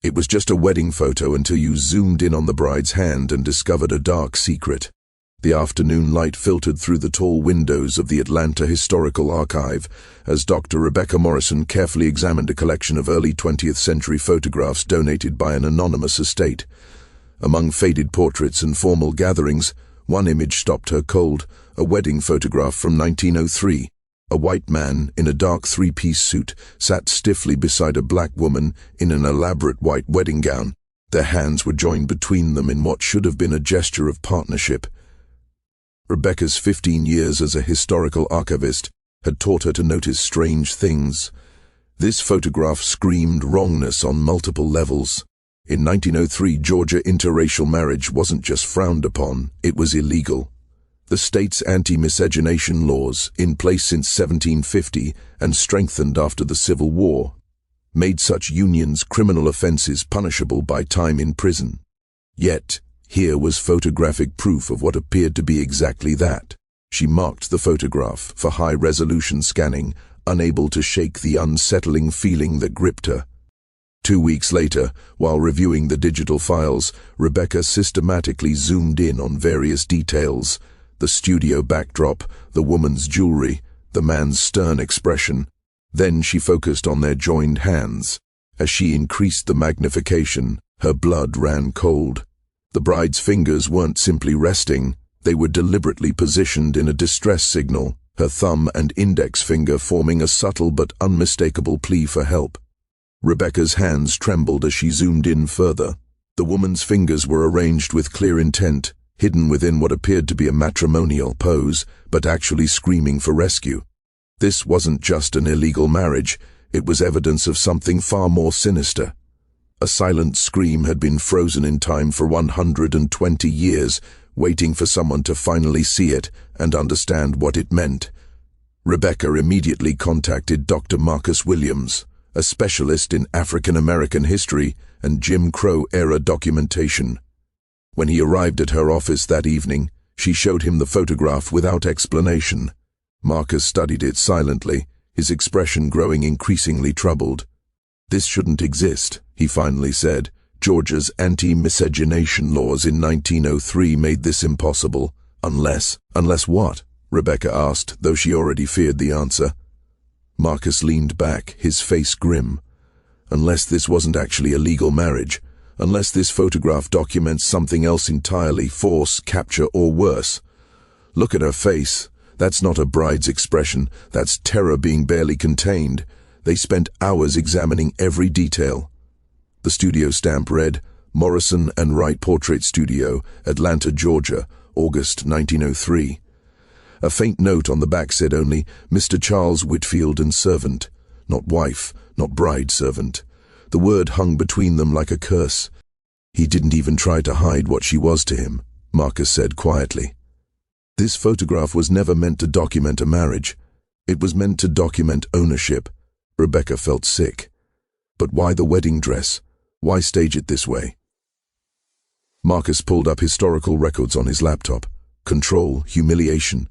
It was just a wedding photo until you zoomed in on the bride's hand and discovered a dark secret. The afternoon light filtered through the tall windows of the Atlanta Historical Archive as Dr. Rebecca Morrison carefully examined a collection of early 20th century photographs donated by an anonymous estate. Among faded portraits and formal gatherings, one image stopped her cold, a wedding photograph from 1903. A white man in a dark three-piece suit sat stiffly beside a black woman in an elaborate white wedding gown. Their hands were joined between them in what should have been a gesture of partnership. Rebecca's 15 years as a historical archivist had taught her to notice strange things. This photograph screamed wrongness on multiple levels. In 1903, Georgia interracial marriage wasn't just frowned upon, it was illegal. The state's anti-miscegenation laws, in place since 1750 and strengthened after the Civil War, made such unions criminal offenses punishable by time in prison. Yet, here was photographic proof of what appeared to be exactly that. She marked the photograph for high-resolution scanning, unable to shake the unsettling feeling that gripped her. 2 weeks later, while reviewing the digital files, Rebecca systematically zoomed in on various details: the studio backdrop, the woman's jewelry, the man's stern expression. Then she focused on their joined hands. As she increased the magnification, her blood ran cold. The bride's fingers weren't simply resting, they were deliberately positioned in a distress signal, her thumb and index finger forming a subtle but unmistakable plea for help. Rebecca's hands trembled as she zoomed in further. The woman's fingers were arranged with clear intent, hidden within what appeared to be a matrimonial pose, but actually screaming for rescue. This wasn't just an illegal marriage, it was evidence of something far more sinister. A silent scream had been frozen in time for 120 years, waiting for someone to finally see it and understand what it meant. Rebecca immediately contacted Dr. Marcus Williams, a specialist in African American history and Jim Crow-era documentation. When he arrived at her office that evening, she showed him the photograph without explanation. Marcus studied it silently, his expression growing increasingly troubled. "This shouldn't exist," he finally said. "Georgia's anti-miscegenation laws in 1903 made this impossible. Unless what?" Rebecca asked, though she already feared the answer. Marcus leaned back, his face grim. "Unless this wasn't actually a legal marriage. Unless this photograph documents something else entirely, force, capture, or worse. Look at her face. That's not a bride's expression. That's terror being barely contained." They spent hours examining every detail. The studio stamp read, Morrison and Wright Portrait Studio, Atlanta, Georgia, August 1903. A faint note on the back said only, Mr. Charles Whitfield and servant. Not wife, not bride servant. The word hung between them like a curse. "He didn't even try to hide what she was to him," Marcus said quietly. This photograph was never meant to document a marriage. It was meant to document ownership. Rebecca felt sick. But why the wedding dress? Why stage it this way? Marcus pulled up historical records on his laptop. Control, humiliation.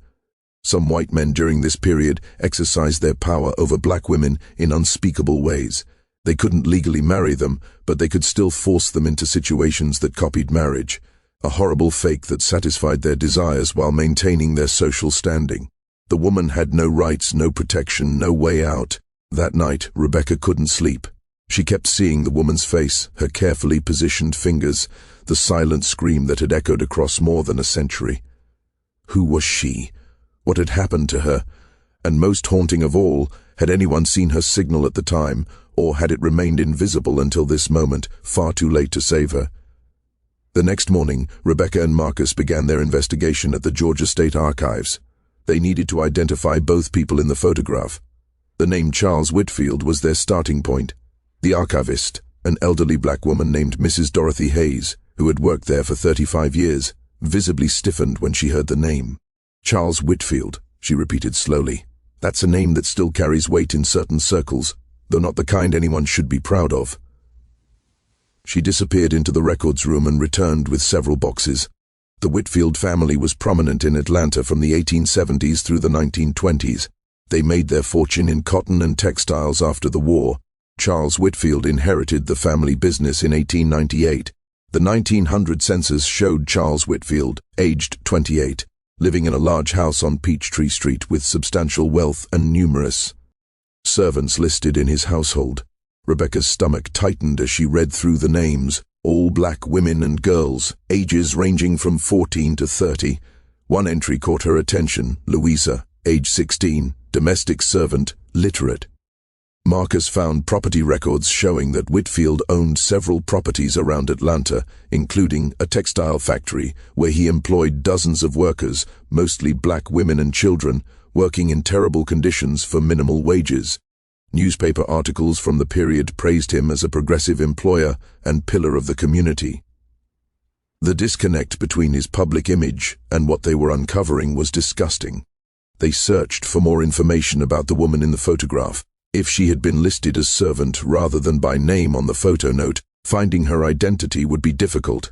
Some white men during this period exercised their power over black women in unspeakable ways. They couldn't legally marry them, but they could still force them into situations that copied marriage. A horrible fake that satisfied their desires while maintaining their social standing. The woman had no rights, no protection, no way out. That night, Rebecca couldn't sleep. She kept seeing the woman's face, her carefully positioned fingers, the silent scream that had echoed across more than a century. Who was she? What had happened to her? And most haunting of all, had anyone seen her signal at the time, or had it remained invisible until this moment, far too late to save her? The next morning, Rebecca and Marcus began their investigation at the Georgia State Archives. They needed to identify both people in the photograph. The name Charles Whitfield was their starting point. The archivist, an elderly black woman named Mrs. Dorothy Hayes, who had worked there for 35 years, visibly stiffened when she heard the name. "Charles Whitfield," she repeated slowly. "That's a name that still carries weight in certain circles, though not the kind anyone should be proud of." She disappeared into the records room and returned with several boxes. The Whitfield family was prominent in Atlanta from the 1870s through the 1920s. They made their fortune in cotton and textiles after the war. Charles Whitfield inherited the family business in 1898. The 1900 census showed Charles Whitfield, aged 28, living in a large house on Peachtree Street with substantial wealth and numerous servants listed in his household. Rebecca's stomach tightened as she read through the names, all black women and girls, ages ranging from 14 to 30. One entry caught her attention: Louisa, age 16, domestic servant, literate. Marcus found property records showing that Whitfield owned several properties around Atlanta, including a textile factory where he employed dozens of workers, mostly black women and children, working in terrible conditions for minimal wages. Newspaper articles from the period praised him as a progressive employer and pillar of the community. The disconnect between his public image and what they were uncovering was disgusting. They searched for more information about the woman in the photograph. If she had been listed as servant rather than by name on the photo note, finding her identity would be difficult.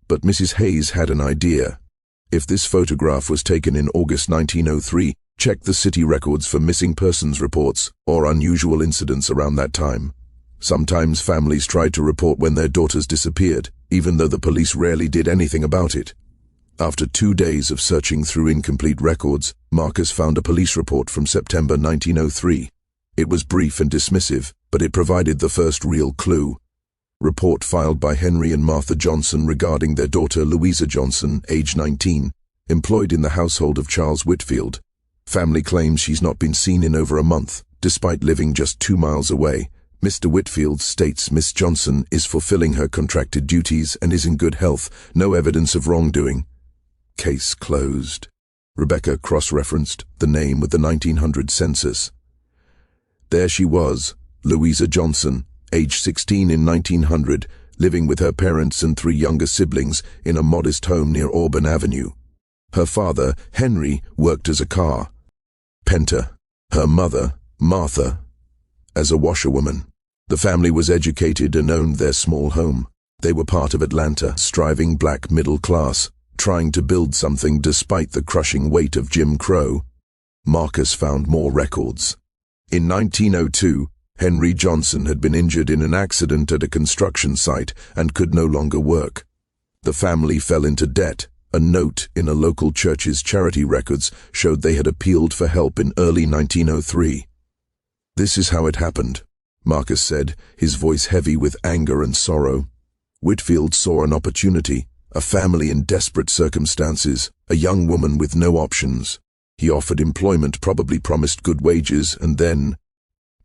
But Mrs. Hayes had an idea. If this photograph was taken in August 1903, check the city records for missing persons reports or unusual incidents around that time. Sometimes families tried to report when their daughters disappeared, even though the police rarely did anything about it. After 2 days of searching through incomplete records, Marcus found a police report from September 1903. It was brief and dismissive, but it provided the first real clue. Report filed by Henry and Martha Johnson regarding their daughter Louisa Johnson, age 19, employed in the household of Charles Whitfield. Family claims she's not been seen in over a month, despite living just 2 miles away. Mr. Whitfield states Miss Johnson is fulfilling her contracted duties and is in good health, no evidence of wrongdoing. Case closed. Rebecca cross-referenced the name with the 1900 census. There she was, Louisa Johnson, age 16 in 1900, living with her parents and 3 younger siblings in a modest home near Auburn Avenue. Her father, Henry, worked as a carpenter. Her mother, Martha, as a washerwoman. The family was educated and owned their small home. They were part of Atlanta, striving black middle class, trying to build something despite the crushing weight of Jim Crow. Marcus found more records. In 1902, Henry Johnson had been injured in an accident at a construction site and could no longer work. The family fell into debt. A note in a local church's charity records showed they had appealed for help in early 1903. "This is how it happened," Marcus said, his voice heavy with anger and sorrow. Whitfield saw an opportunity, a family in desperate circumstances, a young woman with no options. He offered employment, probably promised good wages, and then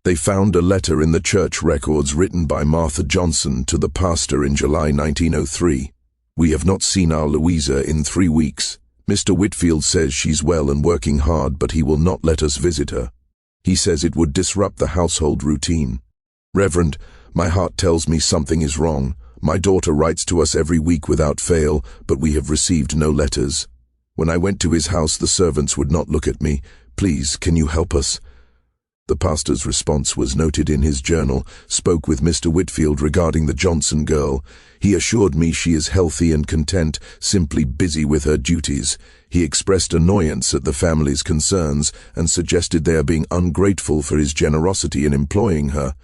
they found a letter in the church records written by Martha Johnson to the pastor in July 1903. "We have not seen our Louisa in 3 weeks. Mr. Whitfield says she's well and working hard, but he will not let us visit her. He says it would disrupt the household routine. Reverend, my heart tells me something is wrong. My daughter writes to us every week without fail, but we have received no letters. When I went to his house, the servants would not look at me. Please, can you help us?" The pastor's response was noted in his journal. "Spoke with Mr. Whitfield regarding the Johnson girl. He assured me she is healthy and content, simply busy with her duties. He expressed annoyance at the family's concerns and suggested they are being ungrateful for his generosity in employing her.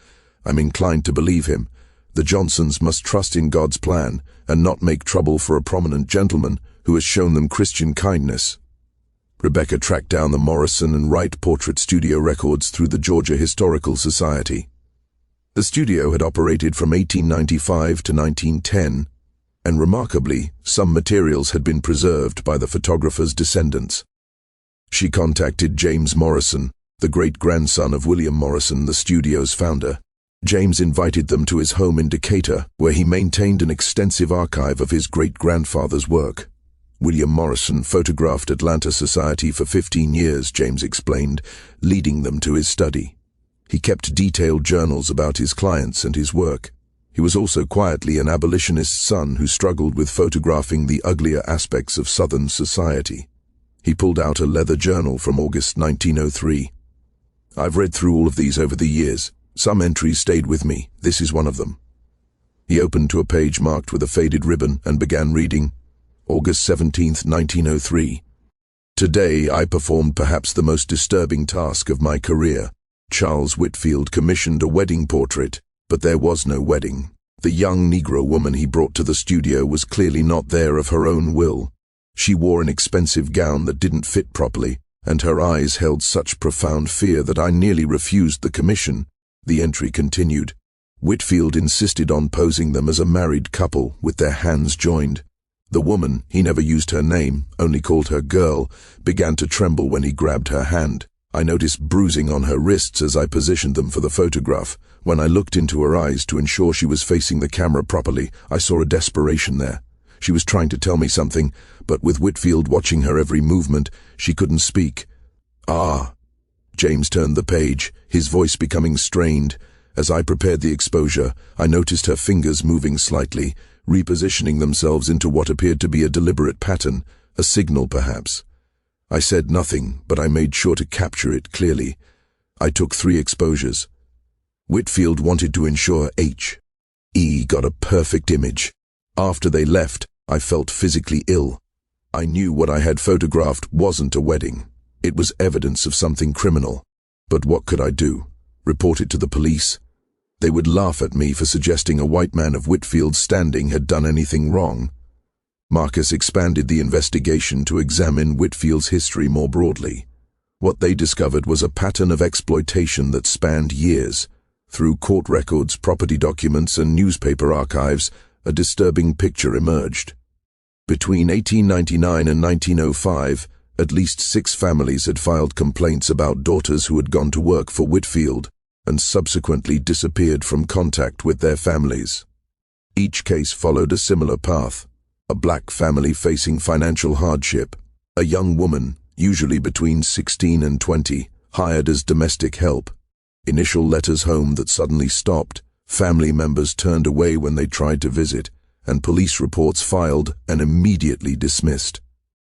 I'm inclined to believe him. The Johnsons must trust in God's plan and not make trouble for a prominent gentleman who has shown them Christian kindness." Rebecca tracked down the Morrison and Wright portrait studio records through the Georgia Historical Society. The studio had operated from 1895 to 1910, and remarkably, some materials had been preserved by the photographer's descendants. She contacted James Morrison, the great-grandson of William Morrison, the studio's founder. James invited them to his home in Decatur, where he maintained an extensive archive of his great-grandfather's work. William Morrison photographed Atlanta society for 15 years, James explained, leading them to his study. He kept detailed journals about his clients and his work. He was also quietly an abolitionist son who struggled with photographing the uglier aspects of Southern society. He pulled out a leather journal from August 1903. "I've read through all of these over the years. Some entries stayed with me. This is one of them." He opened to a page marked with a faded ribbon and began reading. August 17, 1903. "Today I performed perhaps the most disturbing task of my career. Charles Whitfield commissioned a wedding portrait, but there was no wedding. The young Negro woman he brought to the studio was clearly not there of her own will. She wore an expensive gown that didn't fit properly, and her eyes held such profound fear that I nearly refused the commission. The entry continued. Whitfield insisted on posing them as a married couple with their hands joined. The woman, he never used her name, only called her girl, began to tremble when he grabbed her hand. I noticed bruising on her wrists as I positioned them for the photograph. When I looked into her eyes to ensure she was facing the camera properly, I saw a desperation there. She was trying to tell me something, but with Whitfield watching her every movement, she couldn't speak. "Ah." James turned the page, his voice becoming strained. As I prepared the exposure, I noticed her fingers moving slightly, repositioning themselves into what appeared to be a deliberate pattern, a signal perhaps. I said nothing, but I made sure to capture it clearly. I took 3 exposures. Whitfield wanted to ensure H.E. got a perfect image. After they left, I felt physically ill. I knew what I had photographed wasn't a wedding. It was evidence of something criminal. But what could I do? Report it to the police? They would laugh at me for suggesting a white man of Whitfield's standing had done anything wrong. Marcus expanded the investigation to examine Whitfield's history more broadly. What they discovered was a pattern of exploitation that spanned years. Through court records, property documents, and newspaper archives, a disturbing picture emerged. Between 1899 and 1905, at least 6 families had filed complaints about daughters who had gone to work for Whitfield and subsequently disappeared from contact with their families. Each case followed a similar path. A black family facing financial hardship. A young woman, usually between 16 and 20, hired as domestic help. Initial letters home that suddenly stopped. Family members turned away when they tried to visit, and police reports filed and immediately dismissed.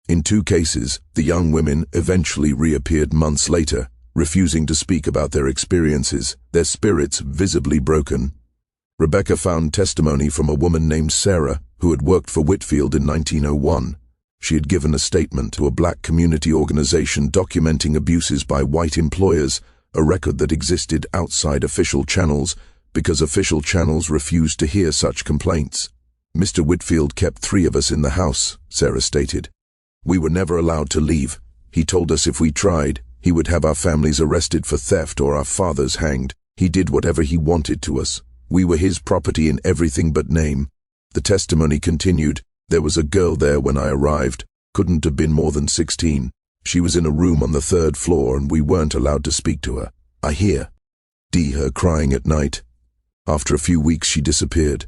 In 2 cases, the young women eventually reappeared months later, refusing to speak about their experiences, their spirits visibly broken. Rebecca found testimony from a woman named Sarah, who had worked for Whitfield in 1901. She had given a statement to a black community organization documenting abuses by white employers, a record that existed outside official channels because official channels refused to hear such complaints. "Mr. Whitfield kept 3 of us in the house," Sarah stated. "We were never allowed to leave. He told us if we tried, he would have our families arrested for theft or our fathers hanged. He did whatever he wanted to us. We were his property in everything but name." The testimony continued. "There was a girl there when I arrived. Couldn't have been more than 16. She was in a room on the 3rd floor and we weren't allowed to speak to her. I hear her crying at night. After a few weeks she disappeared.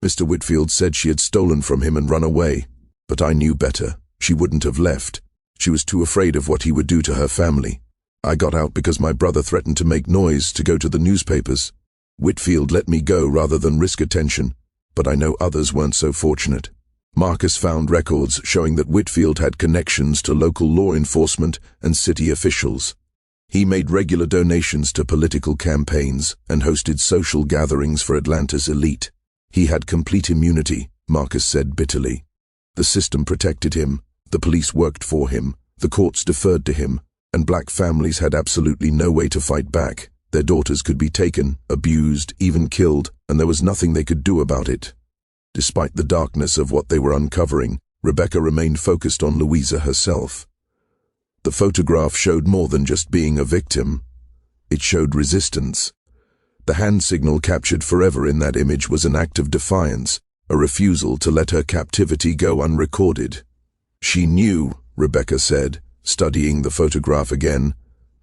Mr. Whitfield said she had stolen from him and run away, but I knew better. She wouldn't have left. She was too afraid of what he would do to her family. I got out because my brother threatened to make noise, to go to the newspapers. Whitfield let me go rather than risk attention, but I know others weren't so fortunate." Marcus found records showing that Whitfield had connections to local law enforcement and city officials. He made regular donations to political campaigns and hosted social gatherings for Atlanta's elite. He had complete immunity, Marcus said bitterly. The system protected him, the police worked for him, the courts deferred to him, and black families had absolutely no way to fight back. Their daughters could be taken, abused, even killed, and there was nothing they could do about it. Despite the darkness of what they were uncovering, Rebecca remained focused on Louisa herself. The photograph showed more than just being a victim. It showed resistance. The hand signal captured forever in that image was an act of defiance, a refusal to let her captivity go unrecorded. "She knew," Rebecca said, studying the photograph again.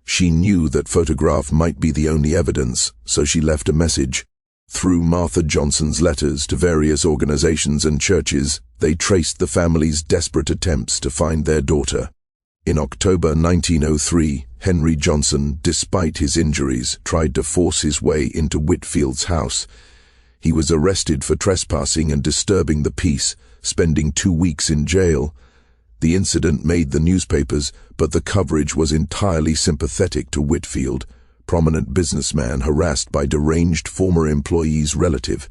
"She knew that photograph might be the only evidence, so she left a message. Through Martha Johnson's letters to various organizations and churches, they traced the family's desperate attempts to find their daughter. In October 1903, Henry Johnson, despite his injuries, tried to force his way into Whitfield's house. He was arrested for trespassing and disturbing the peace, spending 2 weeks in jail. The incident made the newspapers, but the coverage was entirely sympathetic to Whitfield, prominent businessman harassed by deranged former employee's relative.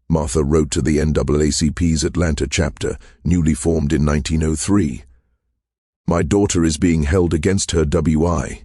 Martha wrote to the NAACP's Atlanta chapter, newly formed in 1903. "My daughter is being held against her WI.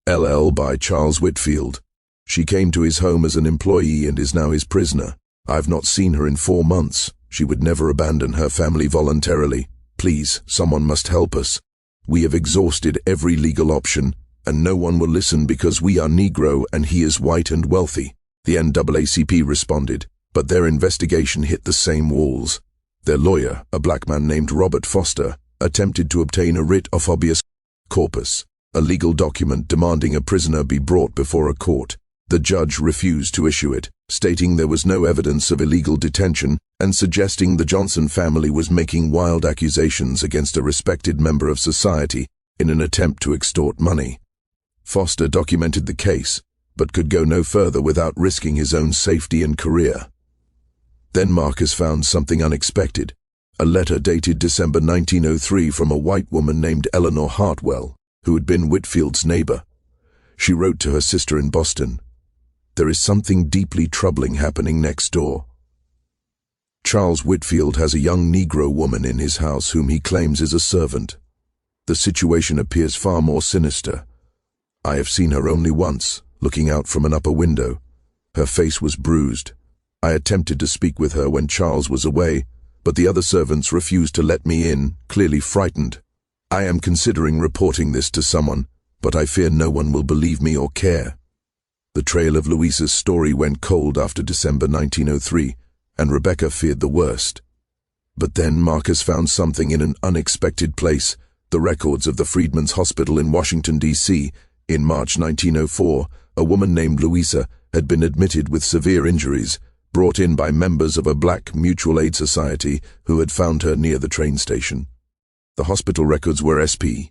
LL by Charles Whitfield. She came to his home as an employee and is now his prisoner. I've not seen her in 4 months. She would never abandon her family voluntarily. Please, someone must help us. We have exhausted every legal option, and no one will listen because we are Negro and he is white and wealthy. The NAACP responded, but their investigation hit the same walls. Their lawyer, a black man named Robert Foster, attempted to obtain a writ of habeas corpus, a legal document demanding a prisoner be brought before a court. The judge refused to issue it, stating there was no evidence of illegal detention and suggesting the Johnson family was making wild accusations against a respected member of society in an attempt to extort money. Foster documented the case, but could go no further without risking his own safety and career. Then Marcus found something unexpected, a letter dated December 1903 from a white woman named Eleanor Hartwell, who had been Whitfield's neighbor. She wrote to her sister in Boston, "There is something deeply troubling happening next door. Charles Whitfield has a young Negro woman in his house whom he claims is a servant. The situation appears far more sinister. I have seen her only once, looking out from an upper window. Her face was bruised. I attempted to speak with her when Charles was away, but the other servants refused to let me in, clearly frightened. I am considering reporting this to someone, but I fear no one will believe me or care." The trail of Louisa's story went cold after December 1903, and Rebecca feared the worst. But then Marcus found something in an unexpected place, the records of the Freedmen's Hospital in Washington, D.C. In March 1904, a woman named Louisa had been admitted with severe injuries, brought in by members of a black mutual aid society who had found her near the train station. The hospital records were SP.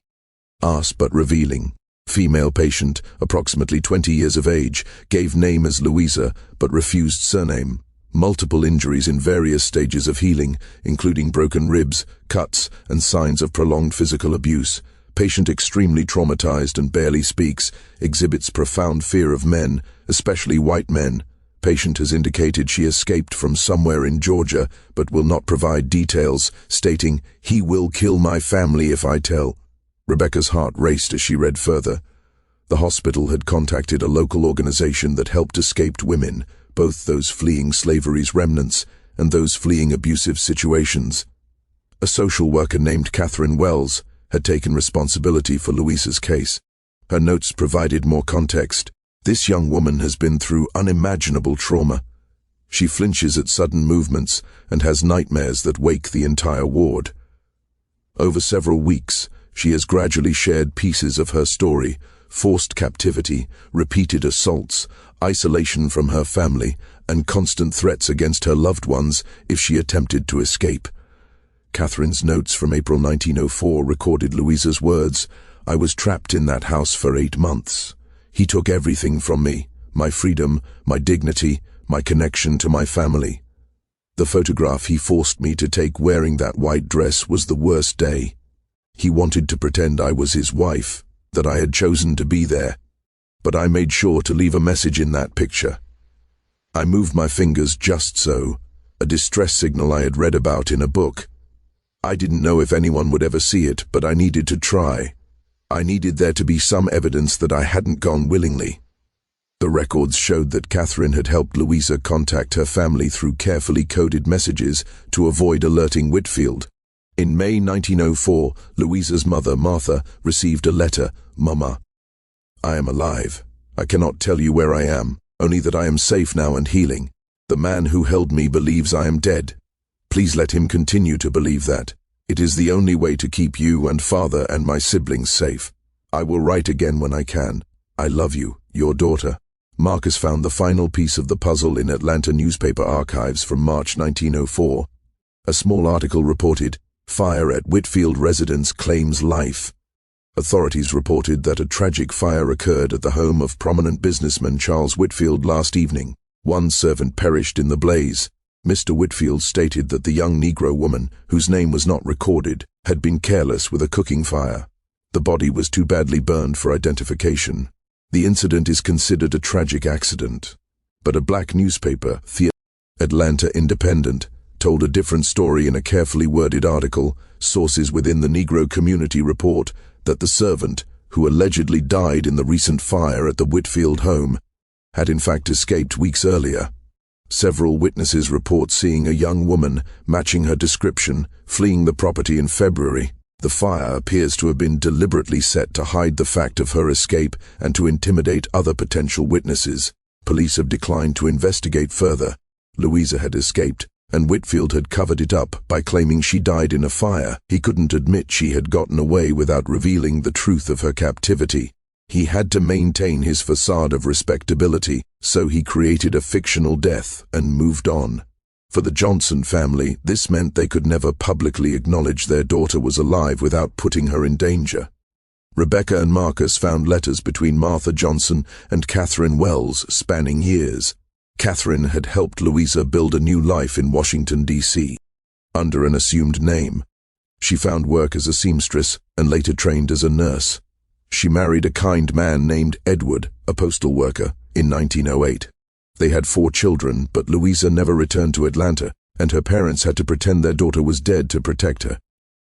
Sparse but revealing. Female patient, approximately 20 years of age, gave name as Louisa but refused surname. Multiple injuries in various stages of healing, including broken ribs, cuts, and signs of prolonged physical abuse. Patient extremely traumatized and barely speaks, exhibits profound fear of men, especially white men. Patient has indicated she escaped from somewhere in Georgia but will not provide details, stating, "He will kill my family if I tell." Rebecca's heart raced as she read further. The hospital had contacted a local organization that helped escaped women, both those fleeing slavery's remnants and those fleeing abusive situations. A social worker named Catherine Wells had taken responsibility for Louisa's case. Her notes provided more context. This young woman has been through unimaginable trauma. She flinches at sudden movements and has nightmares that wake the entire ward. Over several weeks, she has gradually shared pieces of her story: forced captivity, repeated assaults, isolation from her family, and constant threats against her loved ones if she attempted to escape. Catherine's notes from April 1904 recorded Louisa's words, "I was trapped in that house for 8 months. He took everything from me, my freedom, my dignity, my connection to my family. The photograph he forced me to take wearing that white dress was the worst day. He wanted to pretend I was his wife, that I had chosen to be there, but I made sure to leave a message in that picture. I moved my fingers just so, a distress signal I had read about in a book. I didn't know if anyone would ever see it, but I needed to try. I needed there to be some evidence that I hadn't gone willingly." The records showed that Catherine had helped Louisa contact her family through carefully coded messages to avoid alerting Whitfield. In May 1904, Louisa's mother, Martha, received a letter. "Mama, I am alive. I cannot tell you where I am, only that I am safe now and healing. The man who held me believes I am dead. Please let him continue to believe that. It is the only way to keep you and father and my siblings safe. I will write again when I can. I love you, your daughter." Marcus found the final piece of the puzzle in Atlanta newspaper archives from March 1904. A small article reported, "Fire at Whitfield residence claims life." Authorities reported that a tragic fire occurred at the home of prominent businessman Charles Whitfield last evening. One servant perished in the blaze. Mr. Whitfield stated that the young Negro woman, whose name was not recorded, had been careless with a cooking fire. The body was too badly burned for identification. The incident is considered a tragic accident. But a black newspaper, the Atlanta Independent, told a different story in a carefully worded article. Sources within the Negro community report that the servant, who allegedly died in the recent fire at the Whitfield home, had in fact escaped weeks earlier. Several witnesses report seeing a young woman, matching her description, fleeing the property in February. The fire appears to have been deliberately set to hide the fact of her escape and to intimidate other potential witnesses. Police have declined to investigate further. Louisa had escaped, and Whitfield had covered it up by claiming she died in a fire. He couldn't admit she had gotten away without revealing the truth of her captivity. He had to maintain his facade of respectability, so he created a fictional death and moved on. For the Johnson family, this meant they could never publicly acknowledge their daughter was alive without putting her in danger. Rebecca and Marcus found letters between Martha Johnson and Catherine Wells spanning years. Catherine had helped Louisa build a new life in Washington, D.C. under an assumed name. She found work as a seamstress and later trained as a nurse. She married a kind man named Edward, a postal worker, in 1908. They had 4 children, but Louisa never returned to Atlanta, and her parents had to pretend their daughter was dead to protect her.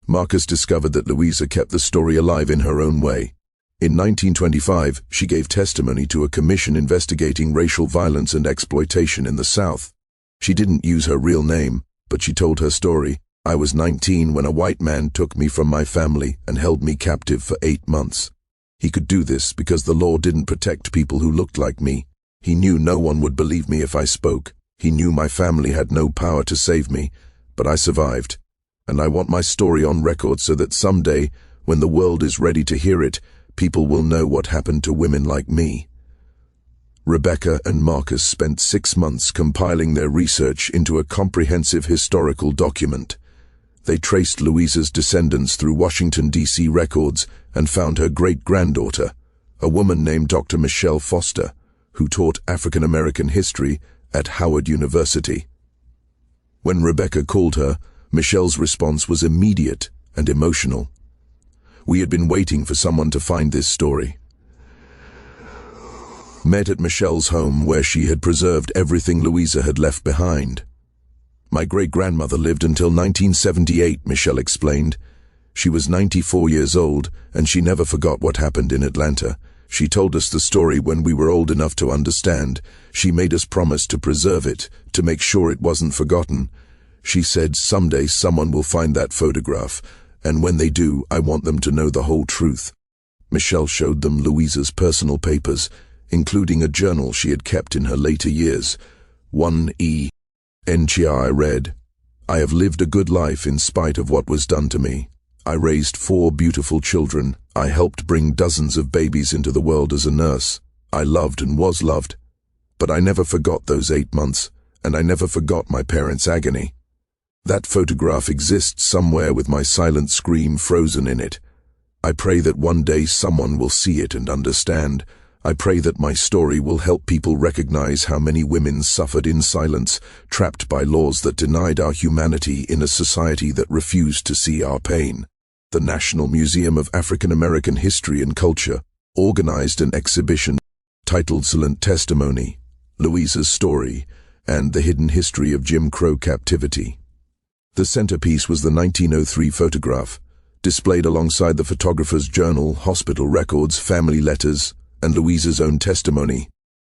Marcus discovered that Louisa kept the story alive in her own way. In 1925, she gave testimony to a commission investigating racial violence and exploitation in the South. She didn't use her real name, but she told her story. "I was 19 when a white man took me from my family and held me captive for 8 months. He could do this because the law didn't protect people who looked like me. He knew no one would believe me if I spoke. He knew my family had no power to save me, but I survived. And I want my story on record so that someday, when the world is ready to hear it, people will know what happened to women like me." Rebecca and Marcus spent 6 months compiling their research into a comprehensive historical document. They traced Louisa's descendants through Washington, D.C. records and found her great-granddaughter, a woman named Dr. Michelle Foster, who taught African American history at Howard University. When Rebecca called her, Michelle's response was immediate and emotional. "We had been waiting for someone to find this story." Met at Michelle's home where she had preserved everything Louisa had left behind. "My great-grandmother lived until 1978, Michelle explained. She was 94 years old, and she never forgot what happened in Atlanta. She told us the story when we were old enough to understand. She made us promise to preserve it, to make sure it wasn't forgotten. She said someday someone will find that photograph, and when they do, I want them to know the whole truth." Michelle showed them Louisa's personal papers, including a journal she had kept in her later years. 1E. NCI read, "I have lived a good life in spite of what was done to me. I raised 4 beautiful children. I helped bring dozens of babies into the world as a nurse. I loved and was loved. But I never forgot those 8 months, and I never forgot my parents' agony. That photograph exists somewhere with my silent scream frozen in it. I pray that one day someone will see it and understand. I pray that my story will help people recognize how many women suffered in silence, trapped by laws that denied our humanity in a society that refused to see our pain." The National Museum of African American History and Culture organized an exhibition titled Silent Testimony, Louisa's Story, and the Hidden History of Jim Crow Captivity. The centerpiece was the 1903 photograph, displayed alongside the photographer's journal, hospital records, family letters, and Louisa's own testimony.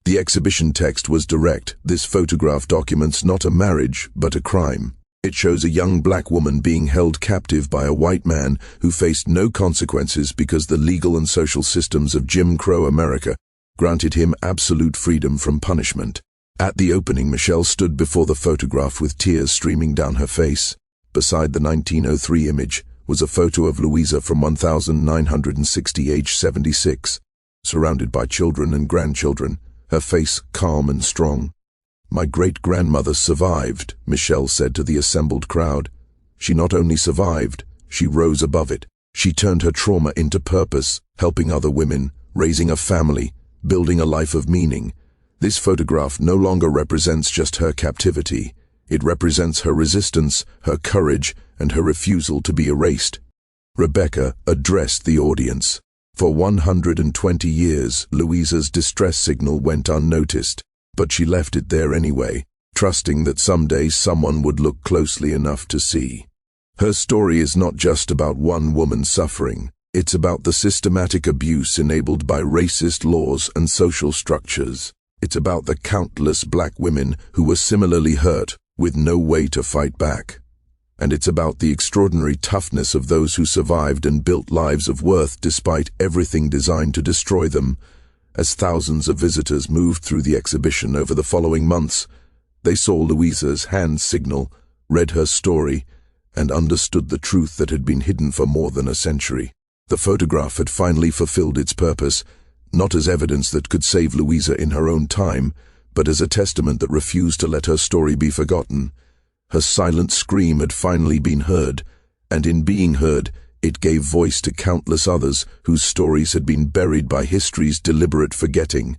The exhibition text was direct. "This photograph documents not a marriage, but a crime. It shows a young black woman being held captive by a white man who faced no consequences because the legal and social systems of Jim Crow America granted him absolute freedom from punishment." At the opening, Michelle stood before the photograph with tears streaming down her face. Beside the 1903 image was a photo of Louisa from 1960, age 76, surrounded by children and grandchildren, her face calm and strong. "My great-grandmother survived," Michelle said to the assembled crowd. "She not only survived, she rose above it. She turned her trauma into purpose, helping other women, raising a family, building a life of meaning. This photograph no longer represents just her captivity. It represents her resistance, her courage, and her refusal to be erased." Rebecca addressed the audience. For 120 years, Louisa's distress signal went unnoticed, but she left it there anyway, trusting that someday someone would look closely enough to see. Her story is not just about one woman suffering. It's about the systematic abuse enabled by racist laws and social structures. It's about the countless black women who were similarly hurt, with no way to fight back. And it's about the extraordinary toughness of those who survived and built lives of worth despite everything designed to destroy them. As thousands of visitors moved through the exhibition over the following months, they saw Louisa's hand signal, read her story, and understood the truth that had been hidden for more than a century. The photograph had finally fulfilled its purpose, not as evidence that could save Louisa in her own time, but as a testament that refused to let her story be forgotten. Her silent scream had finally been heard, and in being heard, it gave voice to countless others whose stories had been buried by history's deliberate forgetting.